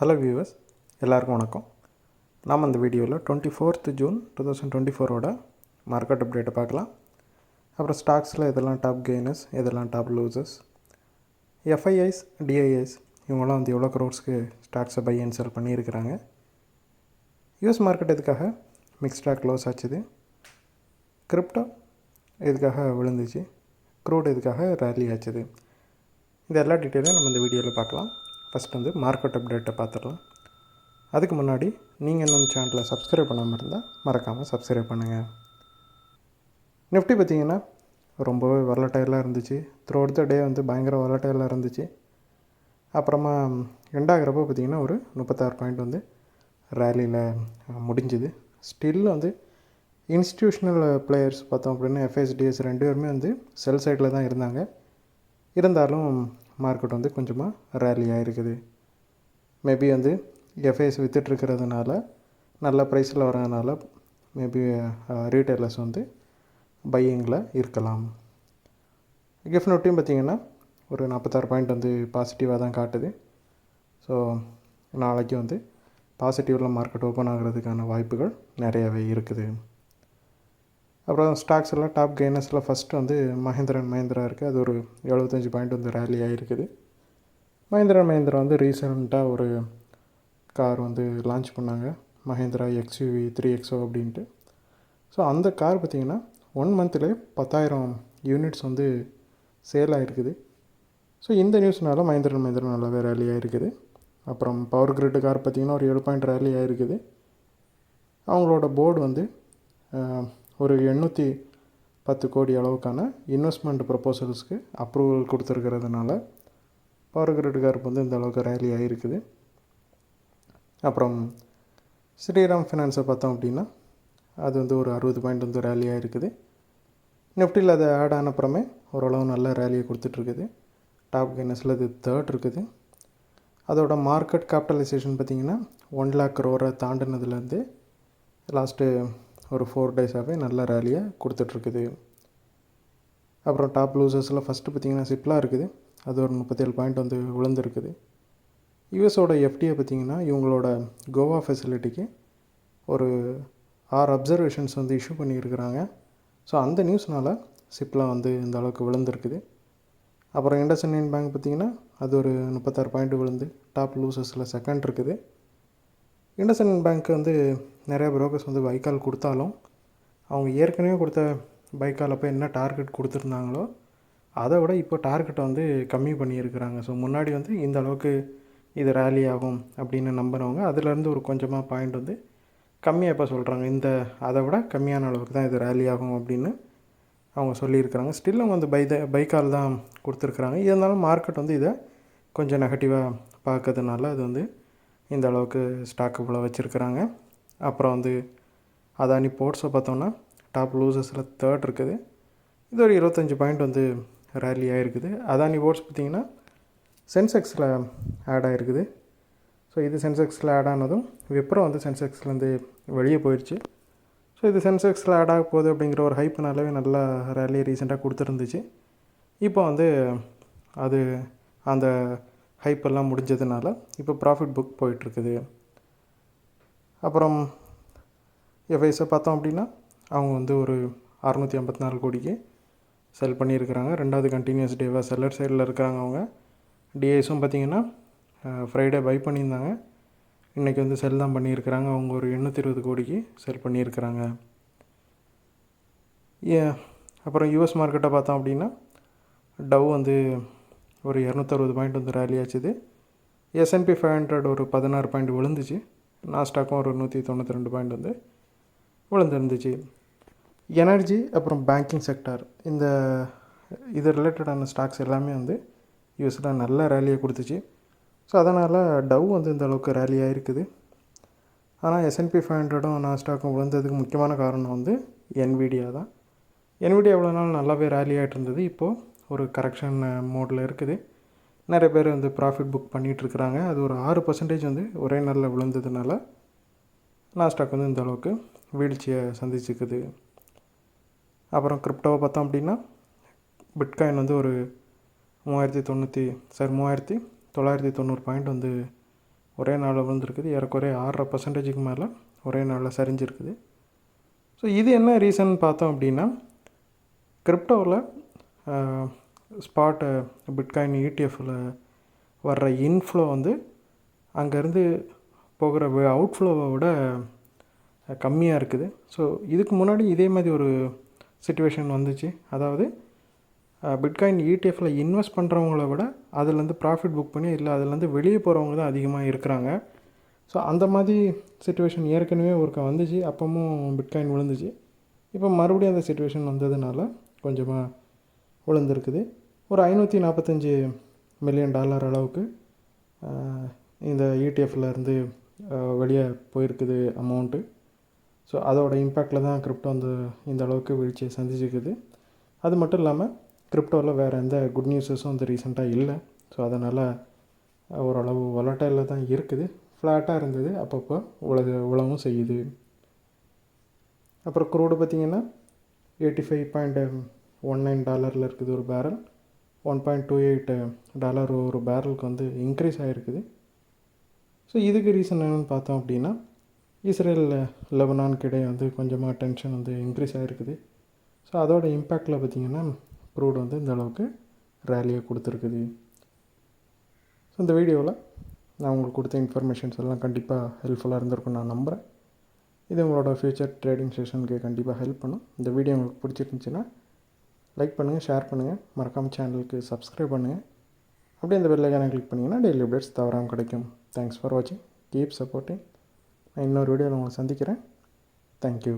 Hello viewers, எல்லாருக்கும் வணக்கம். நாம் இந்த வீடியோவில் 24th June 2024 மார்க்கெட் அப்டேட்டை பார்க்கலாம். அப்புறம் ஸ்டாக்ஸில் எதெல்லாம் டாப் கெய்னர்ஸ், எதெல்லாம் டாப் லூசர்ஸ், எஃப்ஐஐஸ், டிஐஐஸ் இவங்களாம் வந்து எவ்வளோ க்ரோர்ஸ்க்கு ஸ்டாக்ஸை பை அண்ட் செல் பண்ணியிருக்கிறாங்க. யூஎஸ் மார்க்கெட் எதுக்காக மிக்ஸ்டாக க்ளோஸ் ஆச்சுது, கிரிப்டோ எதுக்காக விழுந்துச்சு, க்ரூட் எதுக்காக ரேலி ஆச்சுது, இது எல்லா டீட்டெயிலையும் நம்ம இந்த வீடியோவில் பார்க்கலாம். ஃபஸ்ட் வந்து மார்க்கெட் அப்டேட்டை பார்த்துடலாம். அதுக்கு முன்னாடி நீங்கள் இன்னும் சேனலை சப்ஸ்கிரைப் பண்ணாமல் இருந்தால் மறக்காமல் சப்ஸ்கிரைப் பண்ணுங்கள். நிஃப்டி பார்த்திங்கன்னா ரொம்பவே வாலட்டைலாக இருந்துச்சு. த்ரூ அவுட் த டே வந்து பயங்கர வாலட்டைலாக இருந்துச்சு. அப்புறமா எண்டாகிறப்போ பார்த்திங்கன்னா ஒரு 36 பாயிண்ட் வந்து ரேலியில் முடிஞ்சுது. ஸ்டில் வந்து இன்ஸ்டிடியூஷனல் பிளேயர்ஸ் பார்த்தோம் அப்படின்னா எஃப்எஸ்டிஎஸ் ரெண்டு பேருமே வந்து செல் சைடில் தான் இருந்தாங்க. இருந்தாலும் மார்க்கெட் வந்து கொஞ்சமாக ரேலியாக இருக்குது. மேபி வந்து எஃப்ஐஎஸ் விற்றுட்ருக்கிறதுனால நல்ல ப்ரைஸில் வரதுனால மேபி ரீட்டைலர்ஸ் வந்து பையிங்கில் இருக்கலாம். கிஃப்ட் நிஃப்டியும் பார்த்திங்கன்னா ஒரு 46 பாயிண்ட் வந்து பாசிட்டிவாக தான் காட்டுது. ஸோ நாளைக்கு வந்து பாசிட்டிவில் மார்க்கெட் ஓப்பன் ஆகிறதுக்கான வாய்ப்புகள் நிறையவே இருக்குது. அப்புறம் ஸ்டாக்ஸ் எல்லாம் டாப் கெய்னர்ஸில் ஃபஸ்ட்டு வந்து மஹிந்திரா அண்ட் மஹிந்திரா இருக்குது. அது ஒரு 75 பாயிண்ட் வந்து ரேலி ஆகிருக்குது. மஹிந்திரா அண்ட் மஹிந்திரா வந்து ரீசெண்டாக ஒரு கார் வந்து லான்ச் பண்ணாங்க, மஹிந்திரா எக்ஸ்யூவி 3XO அப்படின்ட்டு. ஸோ அந்த கார் பார்த்திங்கன்னா 1 மந்த்லேயே 10,000 யூனிட்ஸ் வந்து சேல் ஆகிருக்குது. ஸோ இந்த நியூஸ்னால மஹிந்திரா அண்ட் மஹிந்திரா நல்லாவே ரேலி ஆகிருக்குது. அப்புறம் பவர் கிரிட் கார் பார்த்திங்கன்னா ஒரு 7 பாயிண்ட் ரேலி ஆகிருக்குது. அவங்களோட போர்டு வந்து ஒரு 810 கோடி அளவுக்கான இன்வெஸ்ட்மெண்ட் ப்ரொப்போசல்ஸ்க்கு அப்ரூவல் கொடுத்துருக்கிறதுனால பவர் கிரிட் கார் வந்து இந்த அளவுக்கு ரேலி ஆகிருக்குது. அப்புறம் ஸ்ரீராம் ஃபினான்ஸை பார்த்தோம் அப்படின்னா அது வந்து ஒரு 60 பாயிண்ட் வந்து ரேலி ஆகிருக்குது. நிஃப்டியில் அதை ஆட் ஆன அப்புறமே ஓரளவு நல்ல ரேலியை கொடுத்துட்ருக்குது. டாப் கெய்னர்ஸில் இது 3rd இருக்குது. அதோட மார்க்கெட் கேபிட்டலைசேஷன் பார்த்திங்கன்னா 1 lakh crore தாண்டினதுலேருந்து லாஸ்ட்டு ஒரு 4 டேஸாகவே நல்ல ரேலியை கொடுத்துட்ருக்குது. அப்புறம் டாப் லூசர்ஸில் ஃபஸ்ட்டு பார்த்திங்கன்னா சிப்லா இருக்குது. அது ஒரு 37 பாயிண்ட் வந்து விழுந்துருக்குது. யூஎஸோட எஃப்டியை பார்த்திங்கன்னா இவங்களோட கோவா ஃபெசிலிட்டிக்கு ஒரு 6 அப்சர்வேஷன்ஸ் வந்து இஷ்யூ பண்ணியிருக்கிறாங்க. ஸோ அந்த நியூஸ்னால் சிப்லா வந்து இந்த அளவுக்கு விழுந்துருக்குது. அப்புறம் இண்டஸ்இண்ட் பேங்க் பார்த்திங்கன்னா அது ஒரு 36 பாயிண்ட் விழுந்து டாப் லூசர்ஸில் 2nd இருக்குது. இண்டஸ்இண்ட் பேங்க் வந்து நிறைய ப்ரோக்கர்ஸ் வந்து பைக்கால் கொடுத்தாலும் அவங்க ஏற்கனவே கொடுத்த பைக்கால் அப்போ என்ன டார்கெட் கொடுத்துருந்தாங்களோ அதை விட இப்போ டார்கெட்டை வந்து கம்மி பண்ணியிருக்கிறாங்க. ஸோ முன்னாடி வந்து இந்த அளவுக்கு இது ரேலி ஆகும் அப்படின்னு நம்பினவங்க அதிலேருந்து ஒரு கொஞ்சமாக பாயிண்ட் வந்து கம்மியாக இப்போ சொல்கிறாங்க. அதை விட கம்மியான அளவுக்கு தான் இது ரேலி ஆகும் அப்படின்னு அவங்க சொல்லியிருக்கிறாங்க. ஸ்டில் அவங்க வந்து பைக்கால் தான் கொடுத்துருக்குறாங்க. இருந்தாலும் மார்க்கெட் வந்து இதை கொஞ்சம் நெகட்டிவாக பார்க்கறதுனால அது வந்து இந்த அளவுக்கு ஸ்டாக் இவ்வளோ வச்சுருக்கிறாங்க. அப்புறம் வந்து அதானி போர்ட்ஸை பார்த்தோன்னா டாப் லூசர்ஸில் 3rd இருக்குது. இது ஒரு 25 பாயிண்ட் வந்து ரேலி ஆகிருக்குது. அதானி போர்ட்ஸ் பார்த்திங்கன்னா சென்செக்ஸில் ஆட் ஆகிருக்குது. ஸோ இது சென்செக்ஸில் ஆட் ஆனதும் விப்ரோ வந்து சென்செக்ஸ்லேருந்து வெளியே போயிடுச்சு. ஸோ இது சென்செக்ஸில் ஆட் ஆக போகுது அப்படிங்கிற ஒரு ஹைப்னாலவே நல்லா ரேலி ரீசெண்டாக கொடுத்துருந்துச்சு. இப்போ வந்து அது அந்த ஹைப்பெல்லாம் முடிஞ்சதுனால இப்போ ப்ராஃபிட் புக் போயிட்டுருக்குது. அப்புறம் எஃப்ஐஸை பார்த்தோம் அப்படின்னா அவங்க வந்து ஒரு 654 கோடிக்கு செல் பண்ணியிருக்கிறாங்க. 2வது கண்டினியூஸ் டேவாக செல்லர் சைடில் இருக்கிறாங்க அவங்க. டிஐஸும் பார்த்திங்கன்னா ஃப்ரைடே பை பண்ணியிருந்தாங்க, இன்றைக்கி வந்து செல் தான் பண்ணியிருக்கிறாங்க. அவங்க ஒரு 820 கோடிக்கு செல் பண்ணியிருக்கிறாங்க. அப்புறம் யூஎஸ் மார்க்கெட்டை பார்த்தோம் அப்படின்னா டவ் வந்து ஒரு 260 பாயிண்ட் வந்து ரேலி ஆச்சுது. S&P 500 ஒரு 16 பாயிண்ட் விழுந்துச்சு. நாஸ்டாக்கும் ஒரு 192 பாயிண்ட் வந்து விழுந்துருந்துச்சு. எனர்ஜி அப்புறம் பேங்கிங் செக்டார் இது ரிலேட்டடான ஸ்டாக்ஸ் எல்லாமே வந்து யூஎஸில் நல்ல ரேலியை கொடுத்துச்சு. ஸோ அதனால் டவ் வந்து இந்த அளவுக்கு ரேலியாக இருக்குது. ஆனால் S&P 500 நாஸ்டாக்கும் விழுந்ததுக்கு முக்கியமான காரணம் வந்து என்விடியா தான். என்விடியா எவ்வளோ நாள் நல்லாவே ரேலி ஆகிட்டு இருந்தது, இப்போது ஒரு கரெக்ஷன் மோடில் இருக்குது. நிறைய பேர் வந்து ப்ராஃபிட் புக் பண்ணிகிட்ருக்குறாங்க. அது ஒரு 6% வந்து ஒரே நாளில் விழுந்ததுனால நாஸ்டாக் வந்து இந்த அளவுக்கு வீழ்ச்சியை சந்திச்சுக்குது. அப்புறம் கிரிப்டோவை பார்த்தோம் அப்படின்னா பிட்காயின் வந்து ஒரு 3990 பாயிண்ட் வந்து ஒரே நாளில் விழுந்திருக்குது. ஏறக்குறைய 6.5% மேலே ஒரே நாளில் சரிஞ்சிருக்குது. ஸோ இது என்ன ரீசன் பார்த்தோம் அப்படின்னா, கிரிப்டோவில் ஸ்பாட்டு பிட்காயின் இடிஎஃப்பில் வர்ற இன்ஃப்ளோ வந்து அங்கேருந்து போகிற அவுட்ஃப்ளோவை விட கம்மியாக இருக்குது. ஸோ இதுக்கு முன்னாடி இதே மாதிரி ஒரு சிச்சுவேஷன் வந்துச்சு. அதாவது பிட்காயின் இடிஎஃப்பில் இன்வெஸ்ட் பண்ணுறவங்கள விட அதுலேருந்து ப்ராஃபிட் புக் பண்ணி இல்லை அதுலேருந்து வெளியே போகிறவங்க தான் அதிகமாக இருக்கிறாங்க. ஸோ அந்த மாதிரி சிச்சுவேஷன் ஏற்கனவே ஒருக்க வந்துச்சு. அப்பவும் பிட்காயின் விழுந்துச்சு. இப்போ மறுபடியும் அந்த சிச்சுவேஷன் வந்ததுனால கொஞ்சமாக விழுந்திருக்குது. ஒரு $545 மில்லியன் அளவுக்கு இந்த இடிஎஃப்பில் இருந்து வெளியே போயிருக்குது அமௌண்ட்டு. ஸோ அதோட இம்பேக்டில் தான் கிரிப்டோ வந்து இந்த அளவுக்கு வீழ்ச்சியை சந்திச்சுக்குது. அது மட்டும் இல்லாமல் கிரிப்டோவில் வேறு எந்த குட் நியூஸஸும் வந்து ரீசெண்டாக இல்லை. ஸோ அதனால் ஓரளவு வொலட்டைலில் தான் இருக்குது. ஃப்ளாட்டாக இருந்தது, அப்பப்போ உழவும் செய்யுது. அப்புறம் க்ரூடு பார்த்திங்கன்னா $85.19 இருக்குது ஒரு பேரல். $1.28 ஒரு பேரலுக்கு வந்து இன்க்ரீஸ் ஆகிருக்குது. ஸோ இதுக்கு ரீசன் என்னென்னு பார்த்தோம் அப்படின்னா, இஸ்ரேல் லெபனானுக்கு இடையே வந்து கொஞ்சமாக டென்ஷன் வந்து இன்க்ரீஸ் ஆகிருக்குது. ஸோ அதோட இம்பேக்டில் பார்த்திங்கன்னா க்ரூட் வந்து இந்த அளவுக்கு ரேலியை கொடுத்துருக்குது. ஸோ இந்த வீடியோவில் நான் உங்களுக்கு கொடுத்த இன்ஃபர்மேஷன்ஸ் எல்லாம் கண்டிப்பாக ஹெல்ப்ஃபுல்லாக இருந்திருக்கும் நான் நம்புகிறேன். இது உங்களோட ஃப்யூச்சர் ட்ரேடிங் செஷனுக்கு கண்டிப்பாக ஹெல்ப் பண்ணும். இந்த வீடியோ உங்களுக்கு பிடிச்சிருந்துச்சின்னா லைக் பண்ணுங்கள், ஷேர் பண்ணுங்கள், மறக்காமல் சேனலுக்கு சப்ஸ்கிரைப் பண்ணுங்கள். அப்படியே அந்த பெல் ஐகானை கிளிக் பண்ணிங்கன்னா டெய்லி அப்டேட்ஸ் தவறாமல் கிடைக்கும். தேங்க்ஸ் ஃபார் வாட்சிங். Keep supporting. நான் இன்னொரு வீடியோவில் உங்களை சந்திக்கிறேன். தேங்க்யூ.